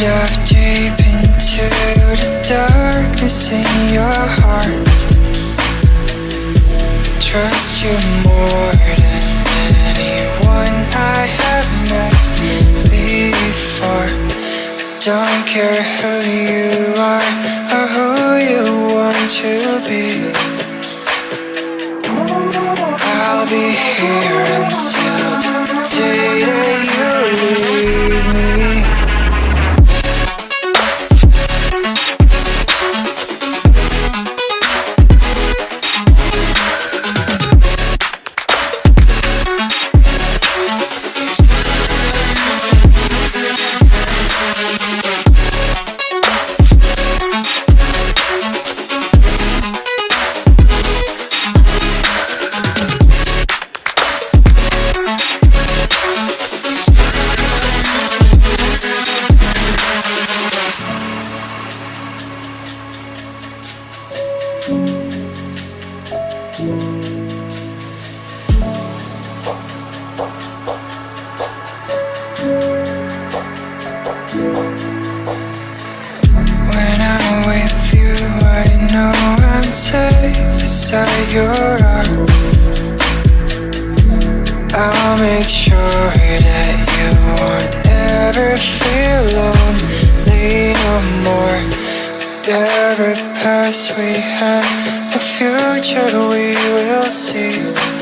dive deep into the darkness in your heart. Trust you more than anyone I have met before. Don't care who you are or who you want to be. I'll be here until the day that you leave me. When I'm with you, I know I'm safe beside your arms. I'll make sure that you won't ever feel lonely no more. Whatever past we had, the future we will see.